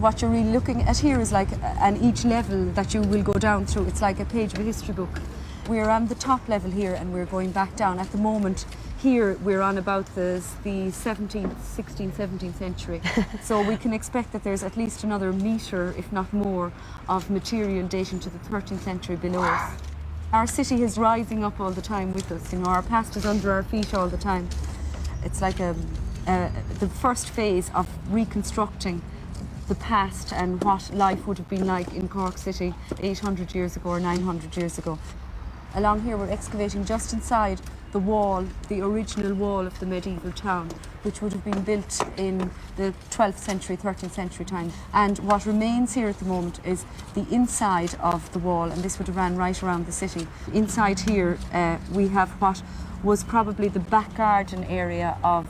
What you're really looking at here is like, and each level that you will go down through, it's like a page of a history book. We're on the top level here and we're going back down. At the moment, here we're on about the 17th, 16th, 17th century. So we can expect that there's at least another metre, if not more, of material dating to the 13th century below us. Our city is rising up all the time with us, you know, our past is under our feet all the time. It's like the first phase of reconstructing the past and what life would have been like in Cork City 800 years ago or 900 years ago. Along here we're excavating just inside the wall, the original wall of the medieval town, which would have been built in the 12th century, 13th century time. And what remains here at the moment is the inside of the wall, and this would have ran right around the city. Inside here we have what was probably the back garden area of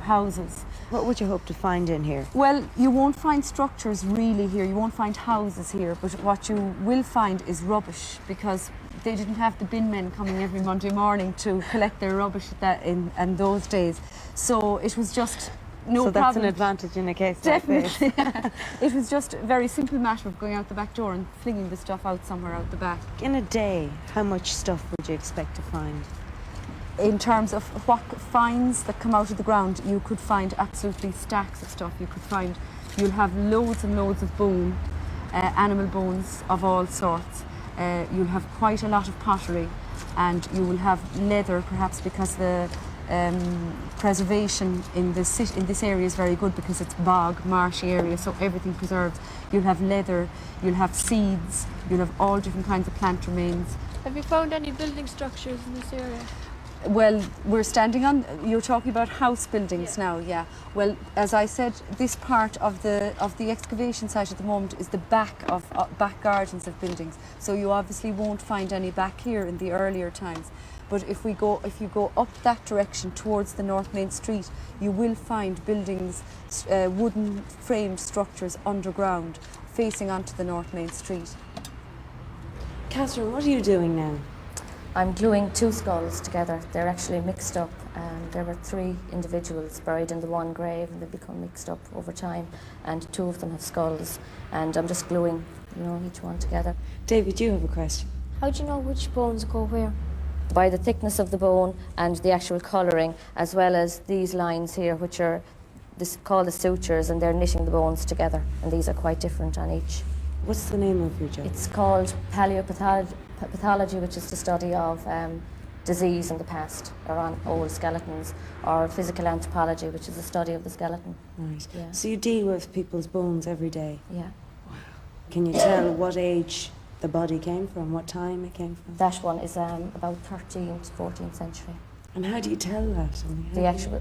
houses. What would you hope to find in here? Well, you won't find structures really here, you won't find houses here, but what you will find is rubbish, because they didn't have the bin men coming every Monday morning to collect their rubbish in those days. So it was just no problem. So that's an advantage in a case like this. Definitely. It was just a very simple matter of going out the back door and flinging the stuff out somewhere out the back. In a day, how much stuff would you expect to find? In terms of what finds that come out of the ground, you could find absolutely stacks of stuff. You'll have loads and loads of bone, animal bones of all sorts. You'll have quite a lot of pottery, and you will have leather, perhaps because the preservation in this area is very good because it's bog, marshy area, so everything preserves. You'll have leather, you'll have seeds, you'll have all different kinds of plant remains. Have you found any building structures in this area? Well, we're standing on, you're talking about house buildings now, yeah. Well, as I said, this part of the excavation site at the moment is the back back gardens of buildings. So you obviously won't find any back here in the earlier times. But if you go up that direction towards the North Main Street, you will find buildings, wooden framed structures underground, facing onto the North Main Street. Catherine, what are you doing now? I'm gluing two skulls together. They're actually mixed up. There were three individuals buried in the one grave, and they become mixed up over time. And two of them have skulls, and I'm just gluing, each one together. David, you have a question. How do you know which bones go where? By the thickness of the bone and the actual colouring, as well as these lines here, which are called the sutures, and they're knitting the bones together. And these are quite different on each. What's the name of your job? It's called paleopathology, which is the study of disease in the past, or on old skeletons, or physical anthropology, which is the study of the skeleton. Right. Yeah. So you deal with people's bones every day? Yeah. Wow. Can you tell what age the body came from, what time it came from? That one is about 13th, 14th century. And how do you tell that?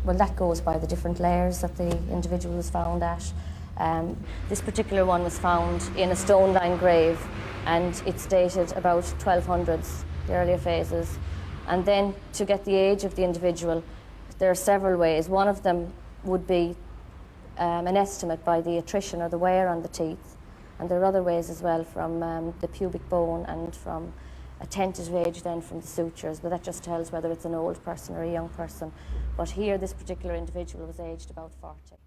Well, that goes by the different layers that the individual was found at. This particular one was found in a stone-lined grave, and it's dated about 1200s, the earlier phases. And then to get the age of the individual, there are several ways. One of them would be an estimate by the attrition or the wear on the teeth. And there are other ways as well, from the pubic bone and from a tentative age then from the sutures, but that just tells whether it's an old person or a young person. But here, this particular individual was aged about 40.